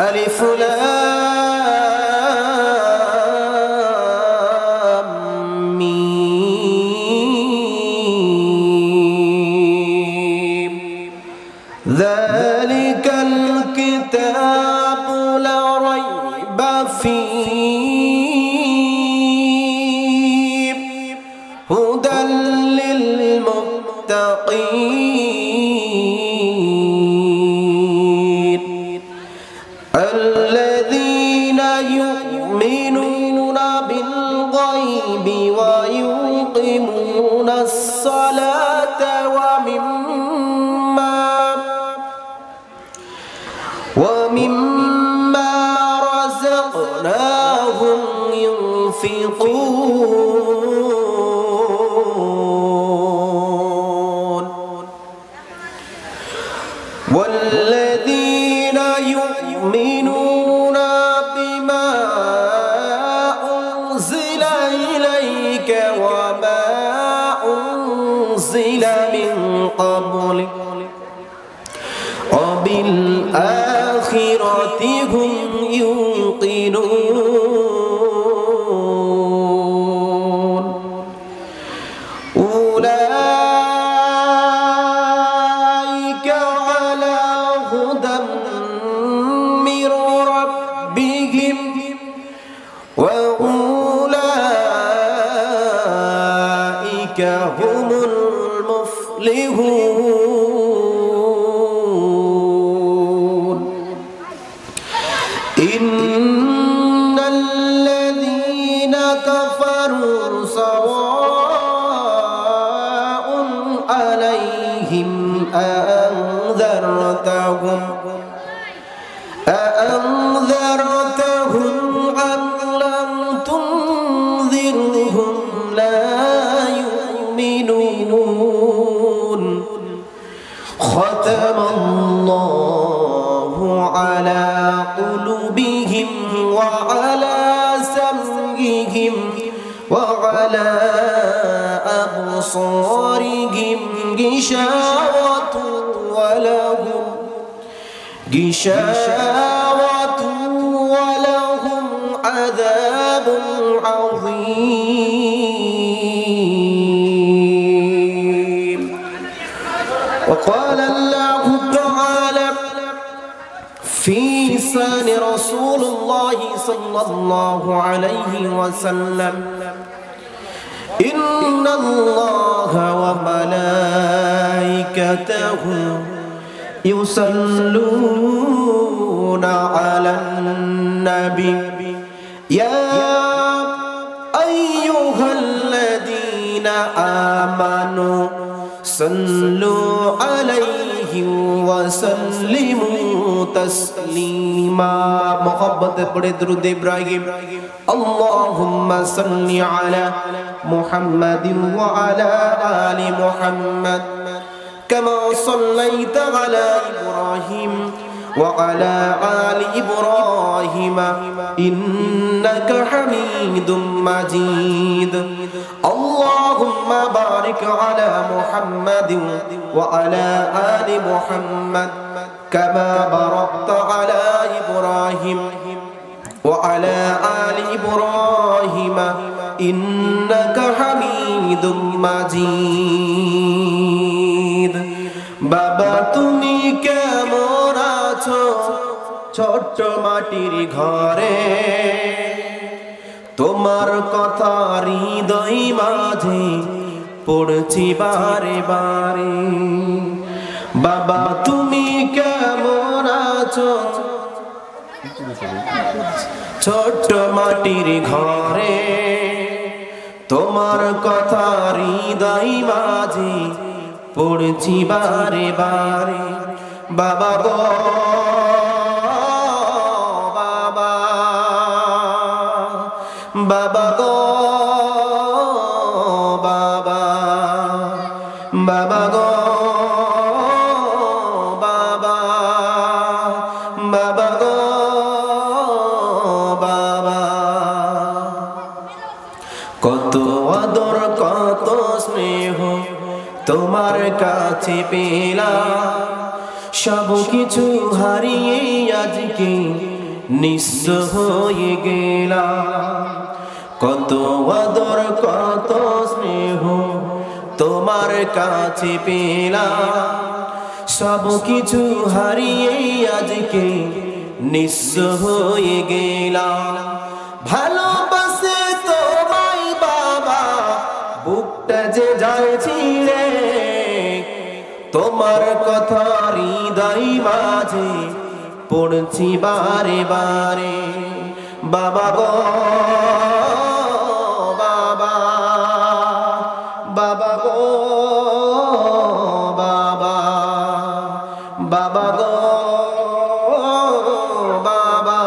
আলিফ লাম মিম যালিকাল কিতাবু লা রাইবা ফীহি হুদাল লিল মুত্তাকিন الذين يؤمنون بالغيب ويقيمون الصلاة ومما رزقناهم ينفقون والذين يؤمنون بما أنزل إليك وما أنزل من قبلك وبالآخرة هم يوقنون أولئك على هدى من ربهم وأولئك هم المفلحون إن الذين كفروا سواء عليهم أأنذرتهم أم لم تنذرهم لا يؤمنون ختم الله على قلوبهم وعلى سمعهم وعلى أبصارهم غشاوة ولهم عذاب عظيم وقال الله تعالى في شان رسول الله صلى الله عليه وسلم إن الله وملائكته يصلون على النبي يا أيها الذين آمنوا صلوا عليه وسلموا تسليما محبت پڑھے درود ابراہیم اللهم صل على محمد وعلى آل محمد كما صليت على إبراهيم وعلى آل إبراهيم إنك حميد مجيد اللهم بارك على محمد وعلى آل محمد كما باركت على إبراهيم وعلى آل إبراهيم إنك حميد مجيد বাবা তুমি কেমন আছো ছোট্ট মাটির ঘরে তোমার কথা হৃদয় মাঝে পড়ছি বারে বারে বাবা তুমি কেমন আছো ছোট্ট মাটির ঘরে তোমার কথা হৃদয় মাঝে পড়ছি বারে বারে বাবা গো বাবা বাবা গো বাবা বাবা গো বাবা বাবা গো বাবা কত আদর কত স্নেহ তোমার কাছে পেলাম সব কিছু হারিয়ে আজকে নিঃস্ব হয়ে গেলাম। কত আদর কত স্নেহ তোমার কাছে পেলাম, সব কিছু হারিয়ে আজকে নিঃস্ব হয়ে গেলাম। ভালোবাসে তোমায় বাবা বুকটা যে যায় ছিঁড়ে, তোমার কথা হৃদয় মাঝে পড়ছি বারে বারে। বাবা গো বাবা, বাবা গো বাবা, বাবা গো বাবা,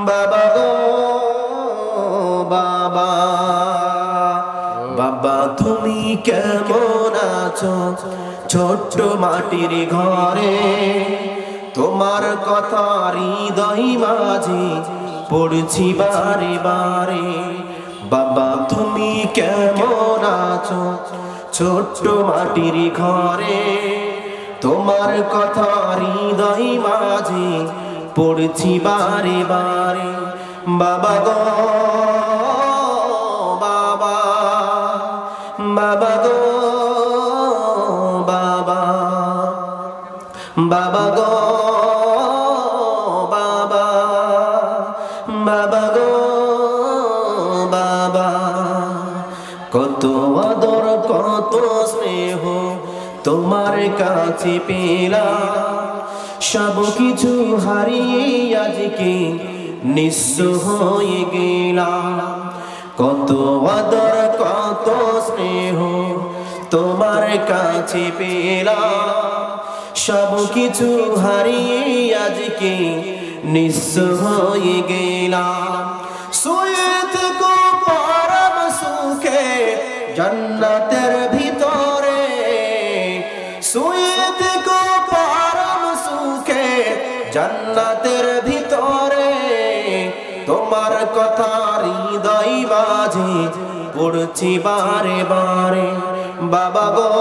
বাবা গো বাবা। বাবা তুমি কেমন আছো ছোট্ট মাটির ঘরে, তোমার কথা হৃদয় মাঝে পড়ছি বারে বারে। বাবা তুমি কেমন আছো ছোট্ট মাটির ঘরে, তোমার কথা হৃদয় মাঝে পড়ছি বারে বারে। বাবা গো বাবা, বাবা গো বাবা, বাবা গো বাবা, বাবা গো বাবা। কত আদর কত স্নেহ তোমার কাছে পেলাম, সব কিছু হারিয়ে আজকে নিঃস্ব হয়ে গেলাম। কত আদর কত স্নেহ তোমার কাছে পেলাম, সব কিছু হারিয়ে আজকে নিঃস্ব হয়ে গেলাম। শুয়ে থেকো পরম সুখে জান্নাতের ভিতরে, শুয়ে থেকো পরম সুখে জান্নাতের ভিতরে, তোমার কথা হৃদয় মাঝে পড়ছি বারে বারে। বাবা গো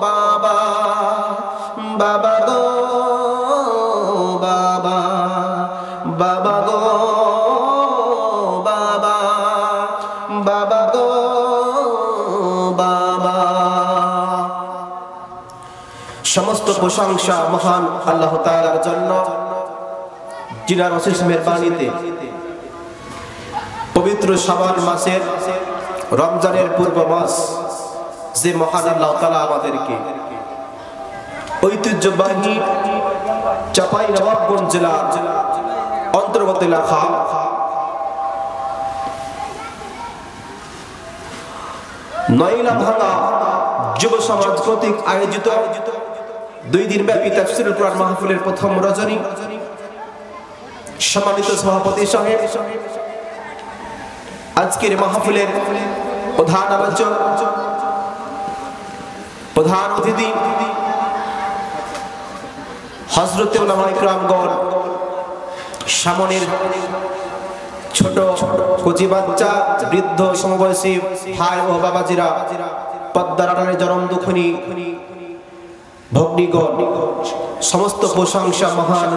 বাবা, বাবা গো বাবা, বাবা গো বাবা, বাবা গো বাবা। সমস্ত প্রশংসা মহান আল্লাহ তাআলার জন্য, যিনার অশেষ মেহেরবানিতে পবিত্র শাবান মাসের রমজানের পূর্ব মাস, যে মহান আল্লাহ তাআলা আমাদেরকে ঐতিহ্যবাহী চাঁপাইনবাবগঞ্জ জেলার অন্তর্গত এলাকা নয়লা ভাঙা যুব সমাজ কর্তৃক আয়োজিত 2 দিন ব্যাপী তাফসীরুল কুরআন মাহফিলের প্রথম রজনী, সম্মানিত সভাপতি সাহেব, আজকের মাহফিলের প্রধান আলোচক, প্রধান অতিথি হযরত উলামায়ে কিরামগণ, সামনের ছোট কচি বাচ্চা, বৃদ্ধ সমবয়সী ভাই ও বাবাজিরা, পদ্মার আড়ালে জনম দুঃখিনী ভগ্নীগণ, সমস্ত প্রশংসা মহান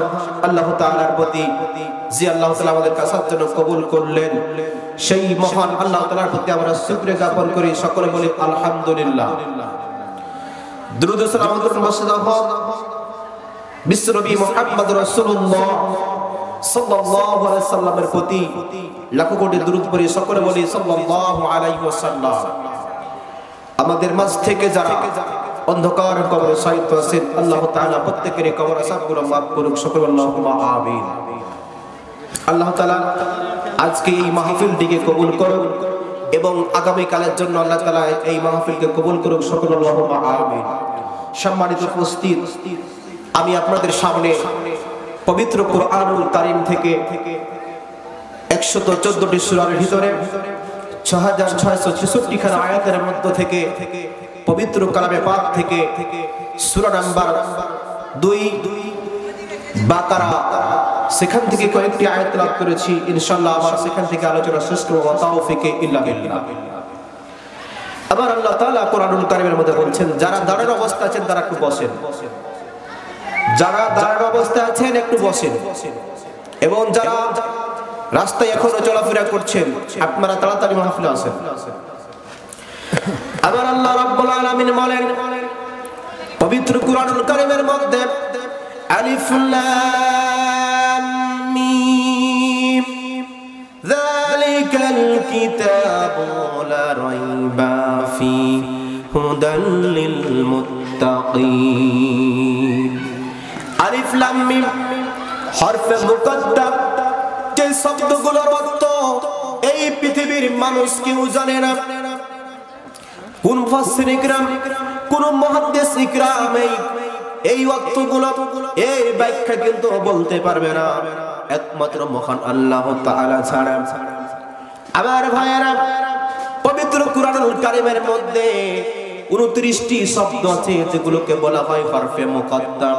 আল্লাহ তাআলার প্রতি, যে আল্লাহ তাআলা আমাদের কাছের জন্য কবুল করলেন। সেই মহান আল্লাহ তাআলার প্রতি আমরা শুকরিয়া জ্ঞাপন করি। সকলে বলি আলহামদুলিল্লাহ। দুরূদ ও সালাম বিশ্বনবী মুহাম্মদ রাসূলুল্লাহ সাল্লাল্লাহু আলাইহি ওয়াসাল্লামের প্রতি লাখো কোটি দুরূদ পড়ি। সকলে বলি সাল্লাল্লাহু আলাইহি ওয়াসাল্লাম। আমাদের মাঝ থেকে যারা অন্ধকার কবরে শায়িত আছেন, আল্লাহ তাআলা প্রত্যেকের কবর আযাবগুলো মাফ করুক। সকলে আল্লাহুম্মা আমিন। আল্লাহ তাআলা আজকে এই মাহফিলটিকে কবুল করুন এবং আগামী কালের জন্য আল্লাহ তাআলা এই মাহফিলকে কবুল করুক। সকলে আল্লাহুম্মা আমিন। সম্মানিত উপস্থিত, আমি আপনাদের সামনে পবিত্র কুরআনুল কারীম থেকে 114টি সূরার ভিতরে 6666 খানা আয়াতের মধ্য থেকে পবিত্র কালামে পাক থেকে সূরা নাম্বার 2 বাকারা, সেখান থেকে কয়েকটি আয়াত লাভ করেছি। ইনশাআল্লাহ আবার সেখান থেকে আলোচনা শেষ করব। তাওফিকে ইল্লা বিল্লাহ। আবার আল্লাহ তাআলা কুরআনুল কারীমের মধ্যে বলছেন, যারা দাঁড়ানো অবস্থা আছেন তারা একটু বসেন। যারা দাঁড়ানো অবস্থায় আছেন একটু বসেন, এবং যারা রাস্তায় এখনো চলাফেরা করছেন আপনারা তাড়াতাড়ি মাহফিলে আসেন। আবার আল্লাহ রাব্বুল আলামিন বলেন পবিত্র কুরআনুল কারীমের মধ্যে, আলিফ লাম মিম যালিকাল কিতাবু লা রাইবা ফিহি হুদাল লিল মুত্তাকিন। আলিফ লাম মিম হরফে মুকদ্দাম, যে শব্দগুলোর অর্থ এই পৃথিবীর মানুষ কেউ জানে না। কোন মুফাসসির ইকরাম, কোন মুহাদ্দিস ইকরাম এই অর্থগুলো, এই ব্যাখ্যা কিন্তু বলতে পারবে না একমাত্র মহান আল্লাহ তাআলা ছাড়া। আমার ভাইয়েরা, পবিত্র কুরআনুল কারীমের মধ্যে 29টি শব্দ আছে যেগুলোকে বলা হয় হরফে মুকদ্দাম।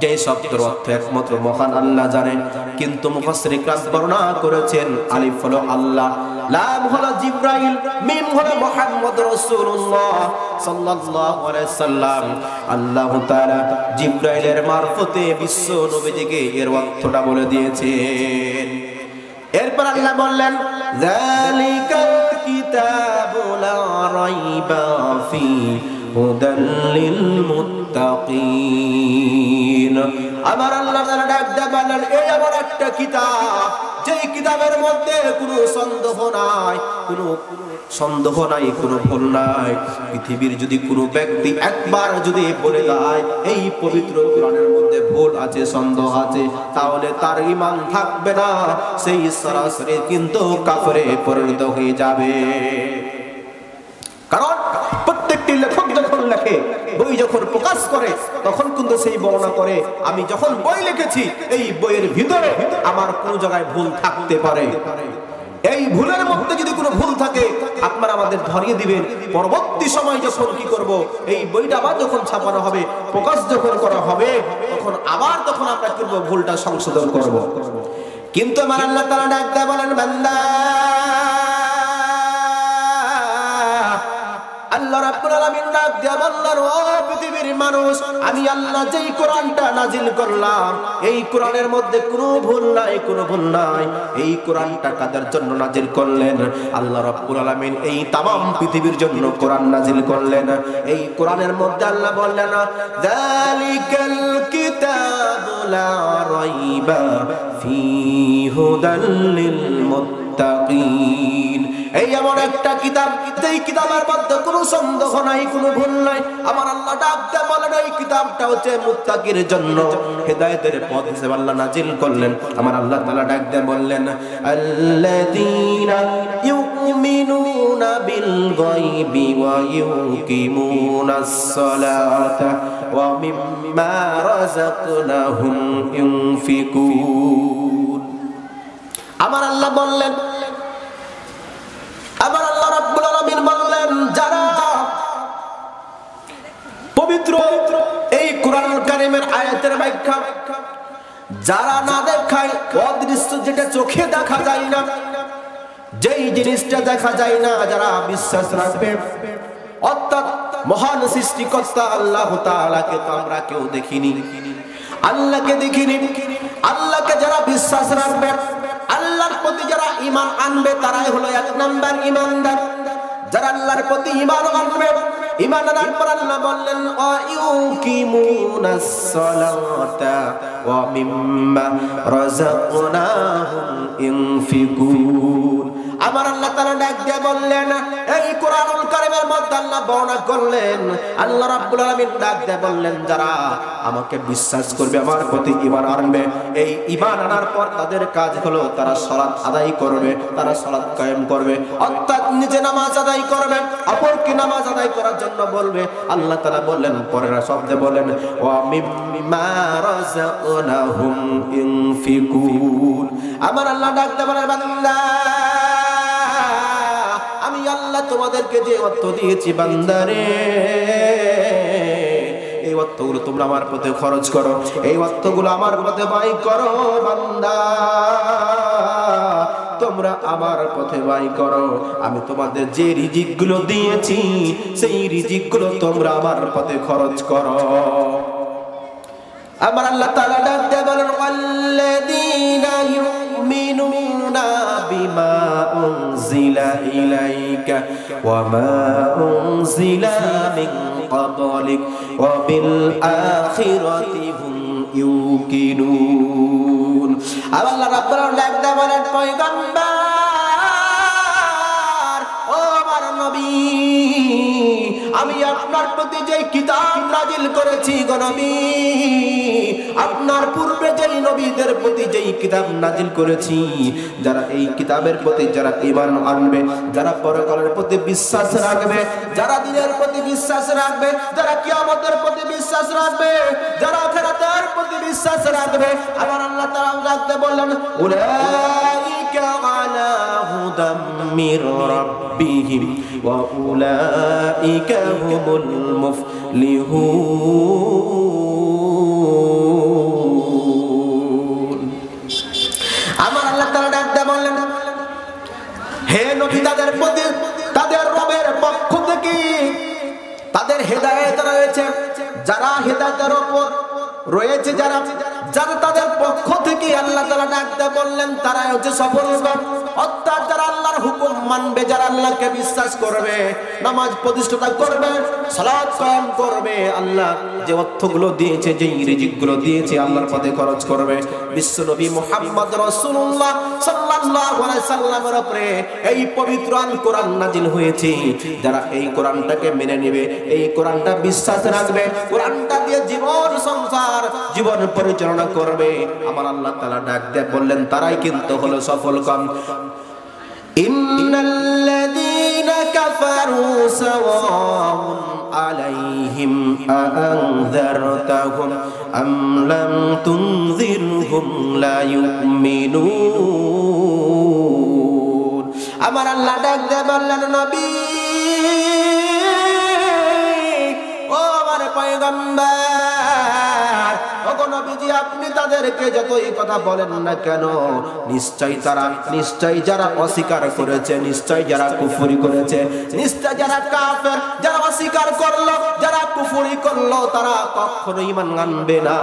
যে শব্দের অর্থ একমাত্র মহান আল্লাহ জানেন, কিন্তু মুফাসসির ইকরাম বর্ণনা করেছেন আলিফ হলো আল্লাহ, লাম হলো জিবরাইল, মিম হলো মুহাম্মদ রাসূলুল্লাহ সাল্লাল্লাহু আলাইহি সাল্লাম। আল্লাহ তাআলা জিবরাইলের মারফতে বিশ্ব নবীজিকে এর অর্থটা বলে দিয়েছেন। এরপর আল্লাহ বললেন যালিকাল কিতাবু লা রাইবা ফিহি হুদাল লিল মুত্তাকিন। আমার আল্লাহ তাআলা ডাক দিয়ে বললেন, এই আমার একটা কিতাব, যেই কিতাবের মধ্যে কোনো সন্দেহ নাই, কোনো ভুল নাই। পৃথিবীর যদি কোনো ব্যক্তি একবার যদি বলে দেয় এই পবিত্র কোরআনের মধ্যে ভুল আছে, সন্দেহ আছে, তাহলে তার ঈমান থাকবে না, সেই সরাসরি কিন্তু কাফেরে পরিণত হয়ে যাবে। কারণ প্রত্যেকটি লেখক যখন লেখে, বই যখন প্রকাশ করে, তখন কিন্তু সেই বর্ণনা করে আমি যখন বই লিখেছি এই বইয়ের ভিতরে আমার কোন জায়গায় ভুল থাকতে পারে। এই ভুলের মধ্যে যদি কোনো ভুল থাকে আপনারা আমাদের ধরিয়ে দিবেন। পরবর্তী সময় যখন কি করব, এই বইটা আবার যখন ছাপানো হবে, প্রকাশ যখন করা হবে, তখন আমরা করব ভুলটা সংশোধন করব। কিন্তু আমার আল্লাহ তাআলা ডাক দিয়ে বলেন, বান্দা, আল্লাহ রাব্বুল আলামিন ডাক দিয়ে বললেন, ও পৃথিবীর মানুষ, আমি আল্লাহ যেই কোরআনটা নাজিল করলাম এই কোরআনের মধ্যে কোনো ভুল নাই। এই কোরআনটা কাদের জন্য নাজিল করলেন? আল্লাহ রাব্বুল আলামিন এই তামাম পৃথিবীর জন্য কোরআন নাজিল করলেন। এই কোরআনের মধ্যে আল্লাহ বললেন যালিকাল কিতাবু লা রাইবা ফিহি হুদাল লিল মুত্তাকিন। এই এমন একটা কিতাব, যেই কিতাবের মধ্যে কোনো সন্দেহ নাই, কোনো ভুল নাই। আমার আল্লাহ ডাক দিয়ে বলেন এই কিতাবটা হচ্ছে মুত্তাকির জন্য হেদায়েতের পথ হিসেবে আল্লাহ নাজিল করলেন। আমার আল্লাহ তাআলা ডাক দিয়ে বললেন আল্লাযীনা ইউমিনুনা বিল গায়বি ওয়া ইউকিমুনাস সালাতা ওয়া মিম্মা রাযাকনাহুম ইউনফিকুন। আমার আল্লাহ বললেন, আবার আল্লাহ রাব্বুল আলামিন বললেন, যারা পবিত্র এই কোরআনুল কারীমের আয়াতের ব্যাখ্যা যারা না দেখায়, অদৃশ্য যেটা চোখে দেখা যায় না, যেই জিনিসটা দেখা যায় না, যারা বিশ্বাস রাখবে, অর্থাৎ মহান সৃষ্টিকর্তা আল্লাহ তাআলাকে তো আমরা কেউ দেখিনি, আল্লাহকে দেখিনি, আল্লাহকে যারা বিশ্বাস রাখবে, আল্লাহর প্রতি যারা ঈমান আনবে, তারাই হলো এক নাম্বার ঈমানদার। যারা আল্লাহর প্রতি ঈমান আনবে, ঈমান আনার পর আল্লাহ বললেন ওয়া ইউকিমুনাস সালাতা ওয়া মিম্মা রাযাকনাহুম ইউনফিকুন। আমার আল্লাহ তাআলা ডাক দিয়ে বললেন, এই কোরআনুল কারীমের মধ্যে আল্লাহ বর্ণনা করলেন, আল্লাহ রাব্বুল আলামিন ডাক দিয়ে বললেন, যারা আমাকে বিশ্বাস করবে, আমার প্রতি ঈমান আনবে, এই ঈমান আনার পর তাদের কাজ হলো তারা সালাত আদায় করবে, তারা সালাত কায়েম করবে, অর্থাৎ নিজে নামাজ আদায় করবে, অপরকে নামাজ আদায় করার জন্য বলবে। আল্লাহ তাআলা বললেন, পরের শব্দে বলেন ওয়া মিম্মা রাযাকনাহুম ইউনফিকুন। আমার আল্লাহ ডাক দিয়ে বলেন, বান্দা, আমি আল্লাহ তোমাদেরকে যে অর্থ দিয়েছি বান্দারে, এই অর্থগুলো তোমরা আমার পথে খরচ করো, এই অর্থগুলো আমার পথে ব্যয় করো বান্দা, তোমরা আমার পথে ব্যয় করো। আমি তোমাদের যে রিজিকগুলো দিয়েছি সেই রিজিকগুলো তোমরা আমার পথে খরচ করো। আমার আল্লাহ তাআলা ডাকতে বলেন ওয়াল্লাযীনা ইউমিনুনা বিমা উনজিলা ইলাইকা ওয়া মা উনজিলা মিন ক্বাবলিক ওয়া বিল আখিরাতি হুম ইউকিনুন। আল্লাহ রাব্বুল আলামিন ডাকতে বলেন পয়গম্বর ও আমার নবী, আমি আপনার প্রতি যে কিতাব নাজিল করেছি গো নবী, আপনার পূর্বে যেই নবীদের প্রতি যেই কিতাব নাজিল করেছি, যারা এই কিতাবের প্রতি যারা ঈমান আনবে, যারা পরকালের প্রতি বিশ্বাস রাখবে, যারা দ্বীনের প্রতি বিশ্বাস রাখবে, যারা কিয়ামতের প্রতি বিশ্বাস রাখবে, যারা আখিরাতের প্রতি বিশ্বাস রাখবে, আমার আল্লাহ তাআলা রাখতে বললেন উলাইকা আলা হুদাম মির রাব্বিহিম ওয়া উলাইকা হুমুল মুফলিহুন। আমার আল্লাহ তাআলা ডাকতে বললেন হে নবী, তাদের প্রতি তাদের রবের পক্ষ থেকে তাদের হেদায়েত রয়েছে, যারা হেদায়েতের উপর রয়েছে, যারা যারা তাদের পক্ষ থেকে আল্লাহ তাআলা ডাকতে বললেন তারা হচ্ছে সফলকাম। অর্থাৎ যারা আল্লাহর হুকুম মানবে, যারা আল্লাহকে বিশ্বাস করবে, নামাজ প্রতিষ্ঠা করবে, সালাত কায়েম করবে, আল্লাহ যে অর্থগুলো দিয়েছে, যে রিজিকগুলো দিয়েছে আল্লাহর পথে খরচ করবে। বিশ্বনবী মুহাম্মদ রাসূলুল্লাহ সাল্লাল্লাহু আলাইহি সাল্লামের উপরে এই পবিত্র আল কোরআন নাজিল হয়েছে। যারা এই কোরআনটাকে মেনে নেবে, এই কোরআনটা বিশ্বাস রাখবে, কোরআনটা দিয়ে জীবন সংসার জীবন পরিচালনা করবে, আমার আল্লাহ তাআলা ডাক দিয়ে বললেন তারাই কিন্তু হলো সফলকাম। ইন্নাল্লাযীনা কাফারু সাওয়াউন আলাইহিম আআনযারতাহুম আম লাম তুনযিরহুম লা ইউমিনুন। আমার আল্লাহ ডাক দিয়ে বললেন নবী ও আমার পয়গম্বর, ওগো নবীজি, আপনি তাদেরকে যতই কথা বলেন না কেন, নিশ্চয়ই যারা অস্বীকার করেছে, নিশ্চয়ই যারা কুফরি করেছে, নিশ্চয় যারা কাফের, যারা অস্বীকার করলো, যারা কুফরি করলো, তারা কখনো ঈমান আনবে না।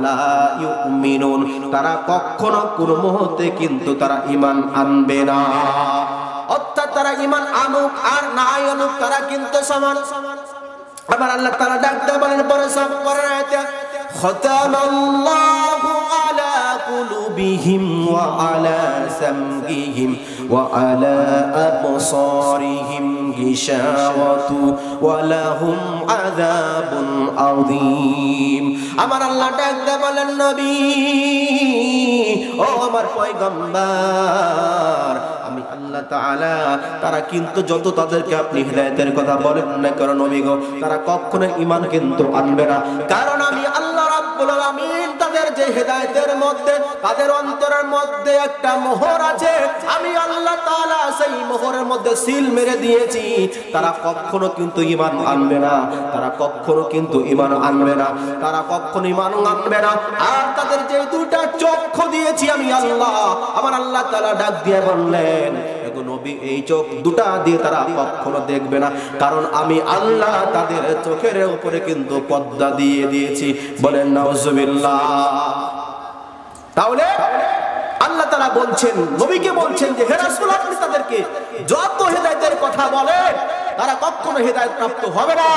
লা ইউমিনুন, তারা কখনো কোনো মুহূর্তে কিন্তু তারা ঈমান আনবে না। অর্থাৎ তারা ঈমান আনুক আর না আনুক তারা কিন্তু সমান। আমার আল্লাহ তাআলা ডাকতে বলেন পরে সব পরে আয়াতে খাতামাল্লাহু আলা কুলুবিহিম ওয়া আলা সামইহিম ওয়া আলা আবসারিহিম গিশাওয়াতু ওয়া লাহুম আযাবুন আযীম। আমার আল্লাহ ডাকতে বলেন নবী ও আমার পয়গম্বর, আমি আল্লাহ তাআলা তারা কিন্তু যত তাদেরকে আপনি হিদায়াতের কথা বলেন না কারণ নবী গো, তারা কখনো ঈমান কিন্তু আনবে না। কারণ আমি আল্লাহ রাব্বুল আলামিন তাদের যে হিদায়াতের মধ্যে, তাদের অন্তরের মধ্যে একটা মোহর আছে, আমি আল্লাহ তাআলা সেই মোহরের মধ্যে সিল মেরে দিয়েছি। তারা কখনো কিন্তু ঈমান আনবে না, তারা কখনো কিন্তু ঈমান আনবে না, তারা কখনো ঈমান আনবে না। আর তাদের যে দুটো চক্ষু দিয়েছি আমি আল্লাহ, আমার আল্লাহ তাআলা ডাক দিয়ে বললেন নবী এই চোখ দুটা দিয়ে তারা কখনো দেখবে না, কারণ আমি আল্লাহ তাদের চোখের উপরে কিন্তু পর্দা দিয়ে দিয়েছি। বলেন নাউজুবিল্লাহ। তাহলে আল্লাহ তাআলা বলছেন, নবীকে বলছেন যে হে রাসূল, আপনি তাদেরকে যত হেদায়েতের কথা বলেন তারা কখনো হেদায়েত প্রাপ্ত হবে না।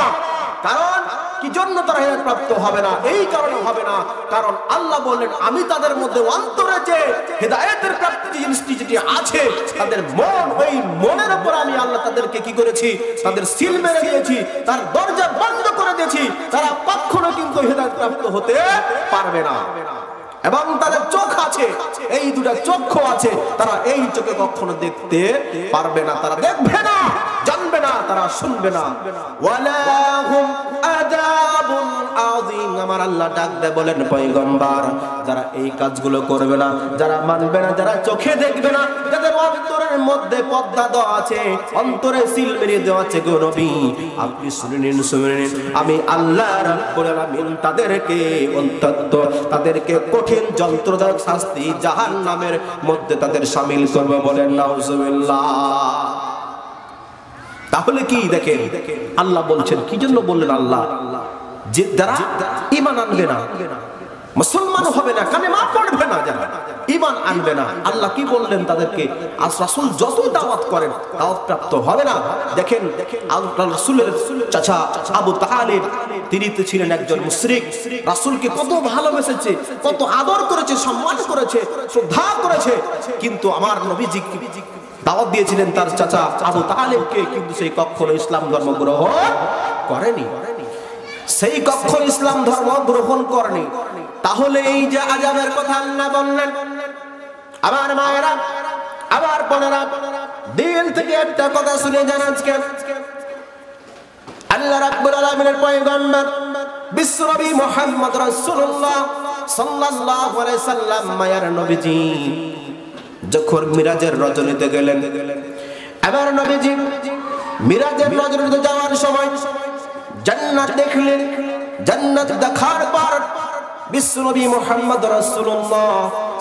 কারণ কি জন্য তারা হেদায়েত প্রাপ্ত হবে না? এই কারণে হবে না, কারণ আল্লাহ বললেন আমি তাদের মধ্যে অন্তরে যে হেদায়েতের প্রাপ্তি জিনিসটি যেটি আছে, তাদের মন, ওই মনের উপর আমি আল্লাহ তাদেরকে কি করেছি, তাদের সিল মেরে দিয়েছি, তার দরজা বন্ধ করে দিয়েছি। তারা কখনো কিন্তু হেদায়েত প্রাপ্ত হতে পারবে না। এবং তাদের চোখ আছে, এই দুটো চক্ষু আছে, তারা এই চোখে কখনো দেখতে পারবে না, তারা দেখবে না, জানবে না, তারা শুনবে না। ওয়ালাহুম আযাবুন আযীম। আমার আল্লাহ ডাক দেয় বলেন পয়গম্বর, যারা এই কাজগুলো করবে না, যারা মানবে না, যারা চোখে দেখবে না, যাদের অন্তরের মধ্যে পর্দা দেওয়া আছে, অন্তরে সিল মেরে দেওয়া আছে গো নবী, আপনি শুনে নিন, আমি আল্লাহ রাব্বুল আলামিন তাদেরকে অন্তত তাদেরকে কঠিন যন্ত্রদায়ক শাস্তি জাহান্নামের মধ্যে তাদের শামিল করবে। বলেন নাউজুবিল্লাহ। তাহলে কি দেখেন আল্লাহ বলছেন, কি জন্য বললেন আল্লাহ, যে যারা ঈমান আনবে না, মুসলমান হবে না, কালেমা পড়বে না, যারা ঈমান আনবে না, আল্লাহ কি বললেন তাদেরকে? আজ রাসূল যতই দাওয়াত করেন দাওয়াত প্রাপ্ত হবে না। দেখেন আল্লাহ রাসূলের চাচা আবু তালিব, তিনি তো ছিলেন একজন মুশরিক। রাসূলকে কত ভালোবেসেছে, কত আদর করেছে, সম্মান করেছে, শ্রদ্ধা করেছে, কিন্তু আমার নবীজি দাওয়াত দিয়েছিলেন তার চাচা আবু তালিবকে, কিন্তু সেই কখনো ইসলাম ধর্ম গ্রহণ করেনি, সেই কখনো ইসলাম ধর্ম গ্রহণ করেনি। তাহলে এই যে আযাবের কথা আল্লাহ বললেন, আমার মায়েরা, আমার বোনেরা, দিল থেকে একটা কথা শুনে যান। আজকে আল্লাহ রাব্বুল আলামিনের পয়গম্বর বিশ্বনবী মুহাম্মদ রাসূলুল্লাহ সাল্লাল্লাহু আলাইহি সাল্লাম মায়ার নবীজি যখন মিরাজের রজনীতে গেলেন, আমার নবীজি মিরাজের রজনীতে যাওয়ার সময় জান্নাত দেখলেন। জান্নাত দেখার পর বিশ্বনবী মুহাম্মদ রাসূলুল্লাহ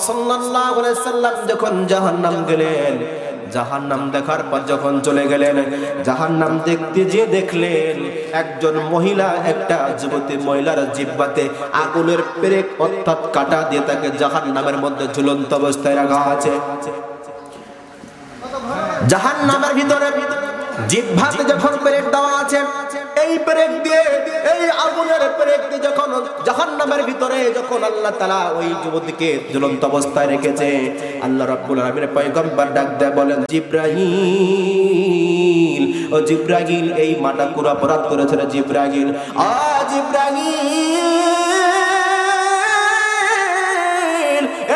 সাল্লাল্লাহু আলাইহি সাল্লাম যখন জাহান্নাম গেলেন, জাহান্নাম দেখার পর যখন চলে গেলেন, জাহান্নাম দেখতে যে দেখলেন একজন মহিলা, একটা যুবতী মহিলার জিহ্বাতে আগুনের পেরেক অর্থাৎ কাঁটা দিয়ে তাকে জাহান্নামের মধ্যে ঝুলন্ত অবস্থায় রাখা আছে। জাহান্নামের ভিতরে জিহ্বাতে যখন পেরেক দেওয়া আছে, এই পেরেক দিয়ে, এই আগুনের পেরেক দিয়ে যখন জাহান্নামের ভিতরে যখন আল্লাহ তাআলা ওই যুবতীকে ঝুলন্ত অবস্থায় রেখেছে, আল্লাহ রাব্বুল আলামিনের পয়গম্বর ডাক দেয়, বলেন জিবরাইল, ও জিবরাইল, এই মাটা পুরো অপরাধ করেছে রে জিবরাইল, আ জিবরাইল,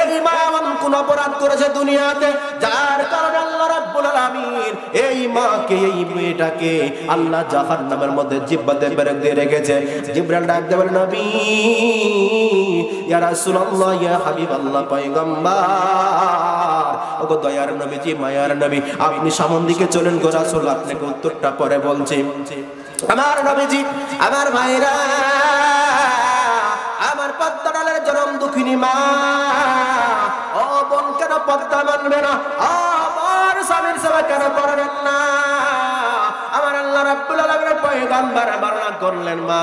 এই মা এমন কোন অপরাধ করেছে দুনিয়াতে যার কারণে আল্লাহ রাব্বুল আলামিন এই মাকে, এই মেয়েটাকে আল্লাহ জাহান্নামের মধ্যে জিহ্বাতে পেরেক দিয়ে রেখেছে। জিবরাইল ডাক দেয়, নবী, ইয়া রাসূলুল্লাহ, ইয়া হাবিবাল্লাহ, পয়গম্বর, ওগো দয়ার নবীজি, মায়ার নবী, আপনি সামনের দিকে চলেন গো রাসূল, আপনাকে উত্তরটা পরে বলছি। আমার নবীজি, আমার ভাইরা, আমার পদ্মাডালের জনম দুঃখিনী মা, ও বোন, কেন পদ্মা মানবে না? আমার স্বামীর সেবা কেন করবেন না? আমার আল্লাহ রাব্বুল আলামিনের পয়গম্বর বর্ণনা করলেন, মা,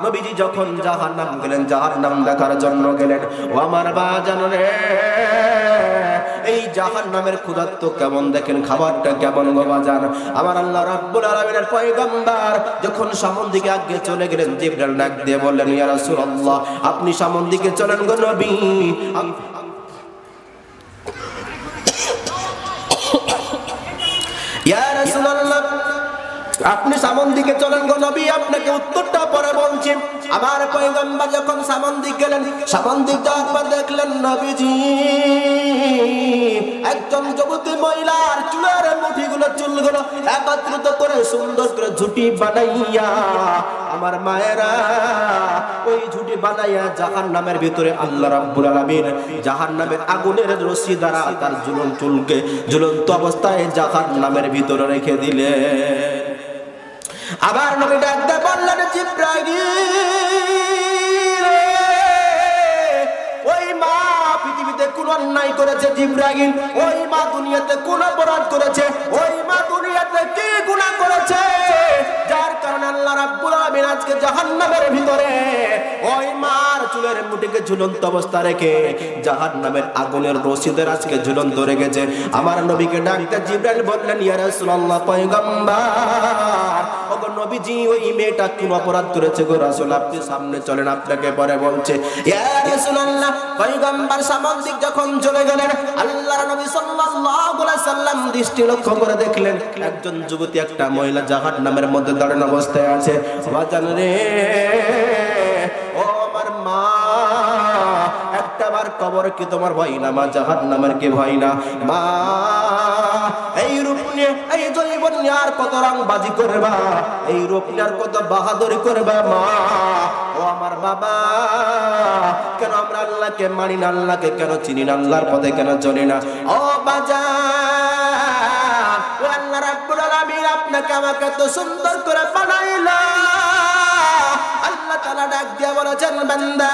নবীজি যখন জাহান্নাম গেলেন, জাহান্নাম দেখার জন্য গেলেন, ও আমার বাজান রে, এই জাহান্নামের ক্ষুধার্ত কেমন দেখেন, খাবারটা কেমন গো বাজান। আমার আল্লাহ রাব্বুল আলামিনের পয়গম্বর যখন সামন দিকে আগে চলে গেলেন, জিবরাইল ডাক দিয়ে বললেন, ইয়া রাসূলুল্লাহ, আপনি সামন দিকে চলেন গো নবী, ইয়া রাসূলুল্লাহ, আপনি সামন দিকে চলেন গো নবী, আপনাকে উত্তরটা পরে বলছি। আমার পয়গম্বর যখন সামন দিক গেলেন, সামন দিক যাওয়ার পর দেখলেন নবীজি একজন যুবতী মহিলার চুলের মুঠিগুলো, চুলগুলো একত্রিত করে সুন্দর করে ঝুঁটি বানাইয়া, আমার মায়েরা, ওই ঝুঁটি বানাইয়া জাহান্নামের ভিতরে আল্লাহ রাব্বুল আলামিন জাহান্নামের আগুনের রশি দ্বারা তার চুলকে ঝুলন্ত অবস্থায় জাহান্নামের ভিতরে রেখে দিলেন। আবার নবী ডাক দিয়ে বললেন, জিবরাইল, ওই মা পৃথিবীতে কোন অন্যায় করেছে? জিবরাইল, ওই মা দুনিয়াতে কোন অপরাধ করেছে? ওই মা দুনিয়াতে কি গুনাহ করেছে যার কারণে আল্লাহ রাব্বুল আলামিন আজকে জাহান্নামের ভিতরে ওই মার চুলের মুঠিকে ঝুলন্ত অবস্থা রেখে জাহান্নামের আগুনের রশিদের আজকে ঝুলন্ত রেখেছে। আমার নবীকে ডাকতে জিবরাইল বললেন, ইয়া রাসূলুল্লাহ, পয়গম্বর, ওগো নবীজি, ওই মেয়েটা কোন অপরাধ করেছে গো রাসূল, আপনি সামনে চলেন, আপনাকে পরে বলছে। ইয়া রাসূলুল্লাহ, পয়গম্বর সামন দিক যখন চলে গেলেন, আল্লাহর নবী সাল্লাল্লাহু আলাইহি সাল্লাম দৃষ্টি লক্ষ্য করে দেখলেন একজন যুবতী, একটা মহিলা জাহান্নামের মধ্যে দাঁড়ানো অবস্থায় আছে। বাজান রে, ও আমার মা, একটাবার কবর কি তোমার ভয় না? মা, জাহান্নামের কি ভয় না? মা, এই রূপ নিয়ে, এই জৈবন নিয়ে আর কত রংবাজি করবা, এই রূপ নিয়ে আর কত বাহাদুরি করবা? মা, ও আমার বাবা, কেন আমরা আল্লাহকে মানি না? আল্লাহকে কেন চিনি না? আল্লাহর পথে কেন চলি না? ও বাজান, ও আল্লাহ রাব্বুল আলামিন আপনাকে আমাকে এত সুন্দর করে বানাইলা। আল্লাহ তাআলা ডাক দিয়া বলেছেন, বান্দা,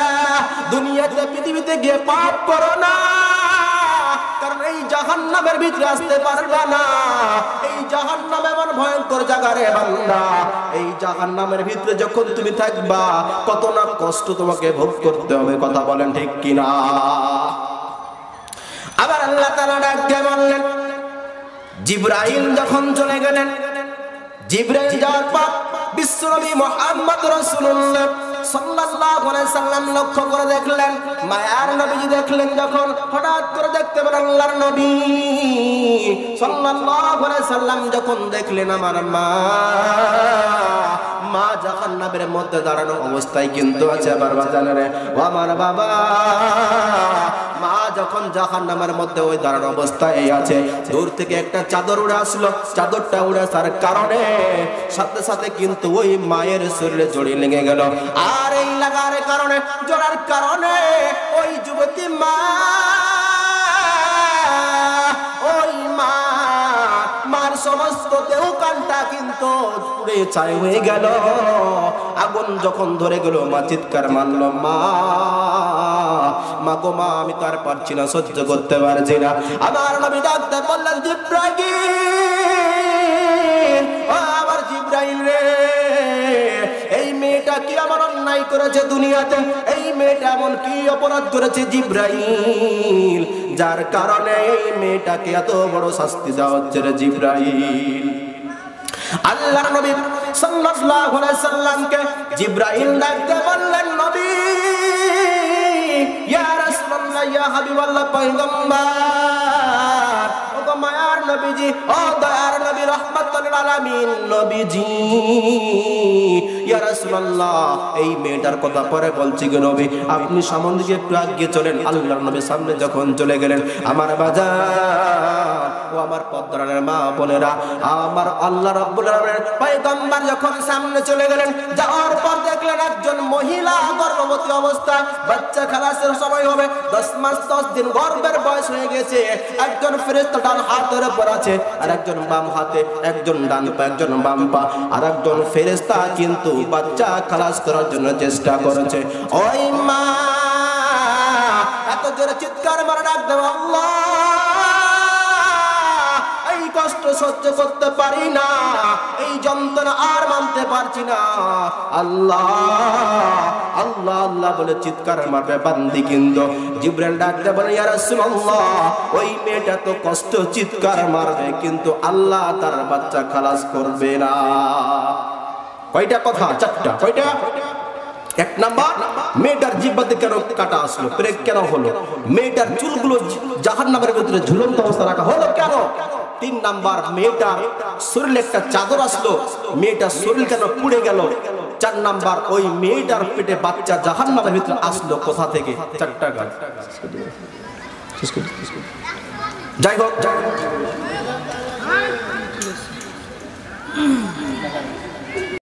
দুনিয়াতে পৃথিবীতে গিয়ে পাপ করো না, কারণ এই জাহান্নামের ভিতরে আসতে পারবা না। এই জাহান্নাম এমন ভয়ঙ্কর জায়গা রে বান্দা, এই জাহান্নামের ভিতরে যখন তুমি থাকবা কত না কষ্ট তোমাকে ভোগ করতে হবে, কথা বলেন ঠিক কিনা? আবার আল্লাহ তাআলা ডাকতে বললেন, জিবরাইল যখন চলে গেলেন, জিবরাইল যাওয়ার পর বিশ্বনবী মুহাম্মদ রাসূলুল্লাহ সাল্লাল্লাহু আলাইহি সাল্লাম লক্ষ্য করে দেখলেন, মায়ার নবীজি দেখলেন যখন, হঠাৎ করে দেখতে পেলেন আল্লাহর নবী সাল্লাল্লাহু আলাইহি সাল্লাম যখন দেখলেন আমার মা জাহান্নামের মধ্যে দাঁড়ানো অবস্থায় কিন্তু আছে। আবার বাজারে ও আমার বাবা, মা যখন জাহান্নামের মধ্যে ওই দাঁড়ানো অবস্থায় আছে, দূর থেকে একটা চাদর উড়ে আসলো। চাদরটা উড়ে আসার কারণে সাথে সাথে কিন্তু ওই মায়ের শরীরে জড়িয়ে লেগে গেল। আর এই লাগার কারণে, জড়ার কারণে ওই যুবতী মা, ওই মার সমস্ত দেহ কানটা কিন্তু পুড়ে ছাই হয়ে গেল। আগুন যখন ধরে গেল, মা চিৎকার মারল, মা গো মা, আমি তো আর পারছি না, সহ্য করতে পারছি না। আমার নবী ডাকতে বললেন, জিবরাইল, আবার জিবরাইল রে, এই মেয়েটা কি আমার অন্যায় করেছে দুনিয়াতে? এই মেয়েটা এমন কি অপরাধ করেছে জিবরাইল, যার কারণে এই মেয়েটাকে এত বড় শাস্তি দেওয়া হচ্ছে রে জিবরাইল? আল্লাহর নবী সাল্লাল্লাহু আলাইহি সাল্লামকে জিবরাইল ডাকতে বললেন, নবী, ইয়া রাসূলুল্লাহ, ইয়া হাবিবাল্লাহ, পয়গম্বর, ও গো মায়ার নবীজি, ও দয়ার নবী, রাহমাতুল আলামিন নবীজি, ইয়া রাসূলুল্লাহ, এই মেয়েটার কথা পরে বলছি গো নবী, আপনি সামনে দিকে একটু এগিয়ে চলেন। আল্লাহর নবী সামনে যখন চলে গেলেন, আমার বাজার ও আমার পদ্মরানের মা বোনেরা, আমার আল্লাহ রাব্বুল আলামিনের পয়গম্বর যখন সামনে চলে গেলেন, যাওয়ার পর দেখলেন একজন মহিলা গর্ভবতী অবস্থায়, বাচ্চা খালাসের সময় হবে, 10 মাস 10 দিন গর্ভের বয়স হয়ে গেছে। একজন ফেরেশতা ডান হাতের উপর আছে, আর একজন বাম হাতে, একজন ডান পা, একজন বাম পা, আর একজন ফেরেশতা কিন্তু বাচ্চা খালাস করার জন্য চেষ্টা করেছে। ওই মা এত জোরে চিৎকার মারা ডাক দেব, আল্লাহ, এই কষ্ট সহ্য করতে পারি না, এই যন্ত্রণা আর মানতে পারছি না, আল্লাহ আল্লাহ আল্লাহ বলে চিৎকার মারবে বান্দি। কিন্তু জিবরাইল ডাকতে বলে, ইয়া রাসূলুল্লাহ, ওই মেয়েটা তো কষ্ট চিৎকার মারবে, কিন্তু আল্লাহ তার বাচ্চা খালাস করবে না। কয়টা কথা? 4টা। কয়টা? 1 নাম্বার, মেয়েটার জিহ্বাতে কেন কাটা আসলো, ব্রেক কেন হলো? মেয়েটার চুলগুলো জাহান্নামের ভিতরে ঝুলন্ত অবস্থা রাখা হলো কেন? 3 নাম্বার, মেয়েটার শরীরে একটা চাদর আসলো, মেয়েটার শরীর কেন পুড়ে গেল? 4 নাম্বার, ওই মেয়েটার পেটে বাচ্চা জাহান্নামের ভিতরে আসলো কোথা থেকে? 4টা কাজ। যাই হোক,